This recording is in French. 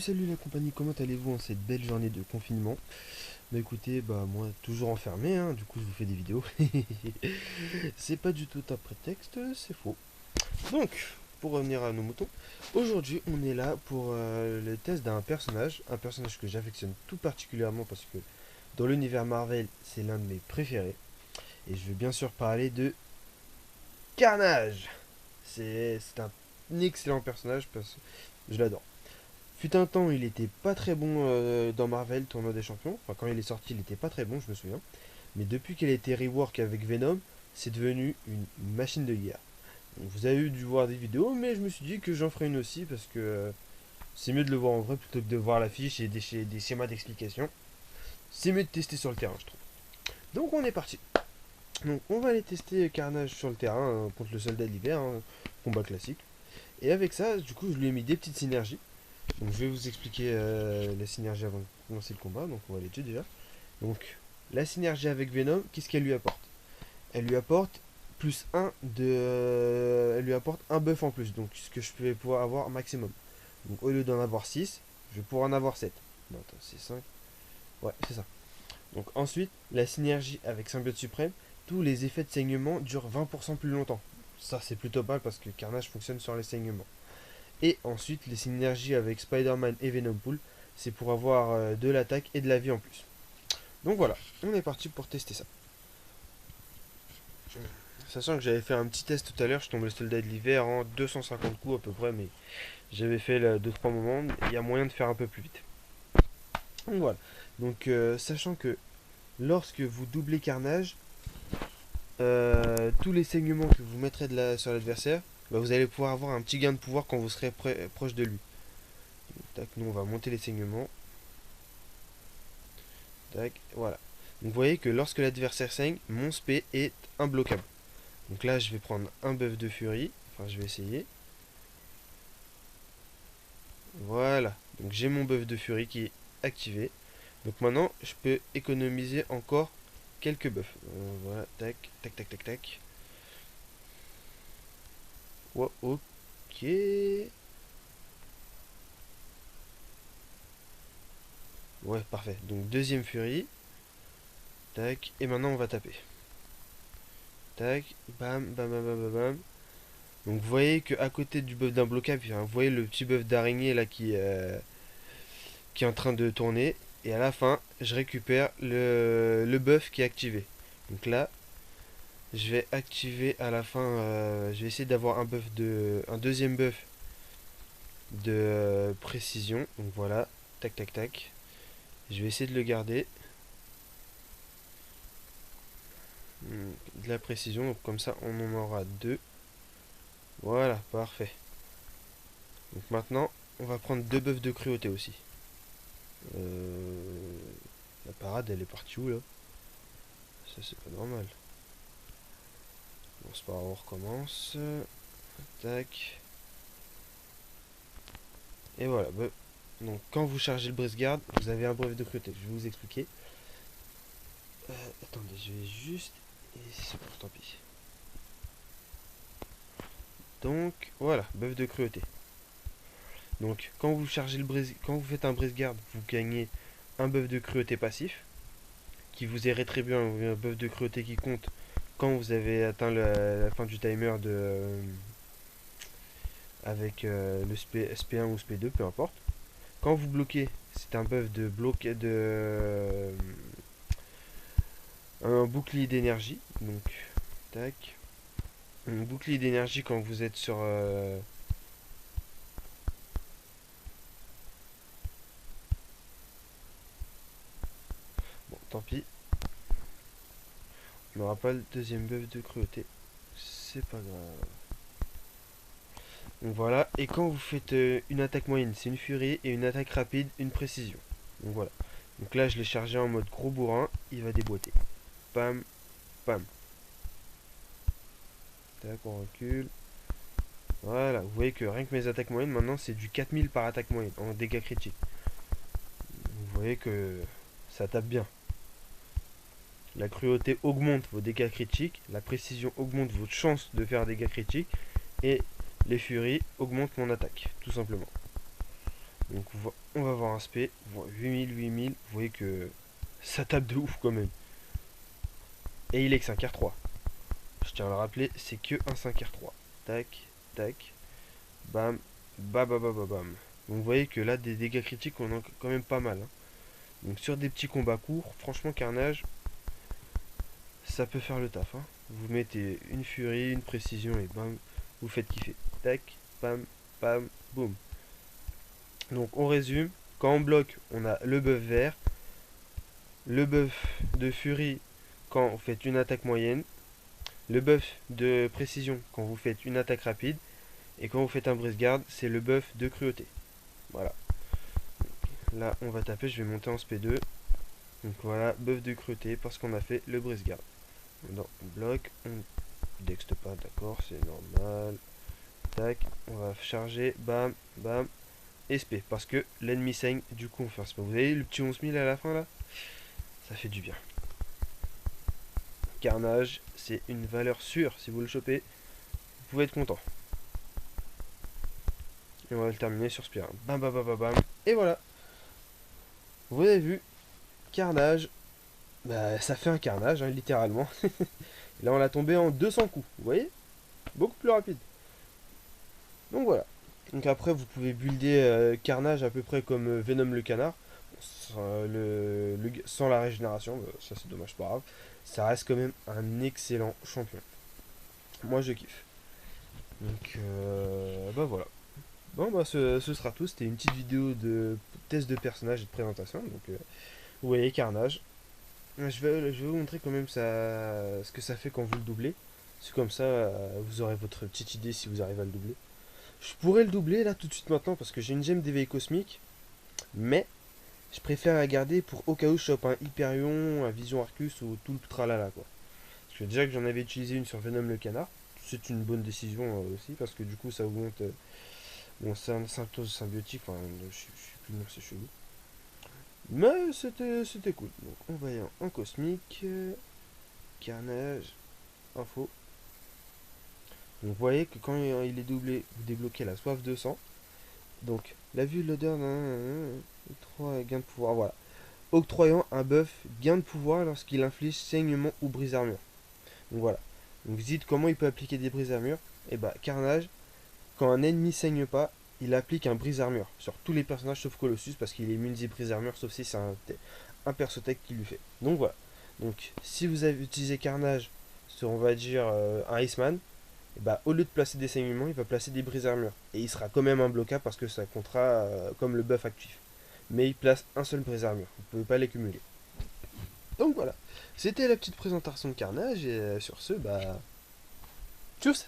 salut la compagnie, comment allez-vous en cette belle journée de confinement? Bah écoutez, bah moi toujours enfermé, hein, du coup je vous fais des vidéos. C'est pas du tout un prétexte, c'est faux. Donc, pour revenir à nos moutons, aujourd'hui on est là pour le test d'un personnage, un personnage que j'affectionne tout particulièrement parce que dans l'univers Marvel c'est l'un de mes préférés. Et je vais bien sûr parler de Carnage. C'est un excellent personnage parce que je l'adore. Fut un temps, il était pas très bon dans Marvel, Tournoi des Champions. Enfin, quand il est sorti, il était pas très bon, je me souviens. Mais depuis qu'il a été rework avec Venom, c'est devenu une machine de guerre. Donc, vous avez dû voir des vidéos, mais je me suis dit que j'en ferai une aussi parce que c'est mieux de le voir en vrai plutôt que de voir l'affiche et des schémas d'explication. C'est mieux de tester sur le terrain, je trouve. Donc on est parti. Donc on va aller tester Carnage sur le terrain contre le soldat de l'hiver, hein, combat classique. Et avec ça, du coup, je lui ai mis des petites synergies. Donc je vais vous expliquer la synergie avant de commencer le combat, donc on va les tuer déjà. Donc la synergie avec Venom, qu'est-ce qu'elle lui apporte? Elle lui apporte plus un de... elle lui apporte un buff en plus, donc ce que je vais pouvoir avoir maximum. Donc au lieu d'en avoir 6, je vais pouvoir en avoir 7. Non attends, c'est 5. Ouais, c'est ça. Donc ensuite, la synergie avec Symbiote Suprême, tous les effets de saignement durent 20% plus longtemps. Ça c'est plutôt pas mal parce que Carnage fonctionne sur les saignements. Et ensuite, les synergies avec Spider-Man et Venompool, c'est pour avoir de l'attaque et de la vie en plus. Donc voilà, on est parti pour tester ça. Sachant que j'avais fait un petit test tout à l'heure, je tombais le soldat de l'hiver en 250 coups à peu près, mais j'avais fait 2-3 moments, il y a moyen de faire un peu plus vite. Donc voilà, donc sachant que lorsque vous doublez Carnage, tous les saignements que vous mettrez sur l'adversaire, bah, vous allez pouvoir avoir un petit gain de pouvoir quand vous serez proche de lui. Tac, nous on va monter les saignements. Tac, voilà. Donc vous voyez que lorsque l'adversaire saigne, mon spé est imbloquable. Donc là je vais prendre un buff de furie. Enfin je vais essayer. Voilà. Donc j'ai mon buff de furie qui est activé. Donc maintenant je peux économiser encore quelques buffs. Voilà, tac, tac, tac, tac, tac. Wow, ok. Ouais, parfait. Donc deuxième furie. Tac. Et maintenant on va taper. Tac. Bam, bam, bam, bam, bam, bam. Donc vous voyez qu'à côté du buff d'imbloquable, vous voyez le petit buff d'araignée là qui est en train de tourner. Et à la fin, je récupère le buff qui est activé. Donc là, je vais activer à la fin, je vais essayer d'avoir un deuxième buff de précision. Donc voilà, tac tac tac. Je vais essayer de le garder. De la précision, donc comme ça on en aura deux. Voilà, parfait. Donc maintenant, on va prendre deux buffs de cruauté aussi. Euh, la parade, elle est partie où là? Ça, c'est pas normal. Bon, c'est pas grave, on recommence. Tac. Et voilà. Bah, donc, quand vous chargez le brise-garde, vous avez un brevet de cruauté. Je vais vous expliquer. Attendez, je vais juste. Et c'est bon, tant pis. Donc, voilà, buff de cruauté. Donc, quand vous faites un brise-garde, vous gagnez un buff de cruauté passif qui vous est rétribué un buff de cruauté qui compte quand vous avez atteint la fin du timer avec le SP1 ou SP2, peu importe. Quand vous bloquez, c'est un buff de un bouclier d'énergie. Donc, tac. Un bouclier d'énergie quand vous êtes sur. Bon, tant pis. On n'aura pas le deuxième buff de cruauté. C'est pas grave. Donc voilà. Et quand vous faites une attaque moyenne, c'est une furie. Et une attaque rapide, une précision. Donc voilà. Donc là, je l'ai chargé en mode gros bourrin. Il va déboîter. Pam, pam. Tac, on recule. Voilà, vous voyez que rien que mes attaques moyennes, maintenant c'est du 4000 par attaque moyenne en dégâts critiques. Vous voyez que ça tape bien. La cruauté augmente vos dégâts critiques, la précision augmente votre chance de faire des dégâts critiques, et les furies augmentent mon attaque, tout simplement. Donc on va voir un spé. 8000, 8000. Vous voyez que ça tape de ouf quand même. Et il est que 5R3. Je tiens à le rappeler, c'est que un 5R3. Tac, tac. Bam, bam, bam, bam, bam. Donc vous voyez que là, des dégâts critiques, on en a quand même pas mal. Hein. Donc sur des petits combats courts, franchement, Carnage, ça peut faire le taf. Hein. Vous mettez une furie, une précision et bam, vous faites kiffer. Tac, bam, bam, boum. Donc on résume. Quand on bloque, on a le buff vert, le buff de furie quand vous faites une attaque moyenne, le buff de précision quand vous faites une attaque rapide, et quand vous faites un brise-garde, c'est le buff de cruauté. Voilà. Là, on va taper, je vais monter en SP2. Donc voilà, buff de cruauté parce qu'on a fait le brise-garde. On bloque, on dexte pas, d'accord, c'est normal. Tac, on va charger, bam, bam, SP, parce que l'ennemi saigne, du coup on fait un SP. Vous voyez le petit 11 000 à la fin là? Ça fait du bien. Carnage, c'est une valeur sûre, si vous le chopez, vous pouvez être content. Et on va le terminer sur Spire. Bam, bam, bam, bam, bam. Et voilà. Vous avez vu, Carnage, bah, ça fait un carnage, hein, littéralement. Là, on l'a tombé en 200 coups, vous voyez? Beaucoup plus rapide. Donc voilà. Donc après, vous pouvez builder Carnage à peu près comme Venom le canard. Sans la régénération, bah, ça c'est dommage, pas grave. Ça reste quand même un excellent champion. Moi, je kiffe. Donc, bah voilà. Bon, bah ce sera tout. C'était une petite vidéo de test de personnage et de présentation. Donc, vous voyez Carnage. Je vais vous montrer quand même ce que ça fait quand vous le doublez. C'est comme ça, vous aurez votre petite idée si vous arrivez à le doubler. Je pourrais le doubler là tout de suite maintenant parce que j'ai une gemme d'éveil cosmique. Mais je préfère la garder pour au cas où je chope un Hyperion, un Vision Arcus ou tout le tralala quoi. Parce que déjà que j'en avais utilisé une sur Venom le canard. C'est une bonne décision aussi parce que du coup ça augmente mon symptôme symbiotique. Enfin, je suis plus non, c'est chelou. Mais c'était cool. Donc on va y aller en cosmique. Carnage. Info. Donc vous voyez que quand il est doublé, vous débloquez la soif de sang. Donc la vue, l'odeur, 3 gains de pouvoir, voilà. Octroyant un buff gain de pouvoir lorsqu'il inflige saignement ou brise armure. Donc voilà. Donc vous dites comment il peut appliquer des brise armure. Et bah Carnage, quand un ennemi saigne pas, il applique un brise armure sur tous les personnages sauf Colossus parce qu'il est multi brise armure sauf si c'est un perso tech qui lui fait. Donc voilà. Donc si vous avez utilisé Carnage sur on va dire un Iceman, et bah, au lieu de placer des saignements, il va placer des brises armures. Et il sera quand même imbloquable parce que ça comptera comme le buff actif. Mais il place un seul brise armure. Vous ne pouvez pas les cumuler. Donc voilà. C'était la petite présentation de Carnage. Et sur ce, bah. Tchuss!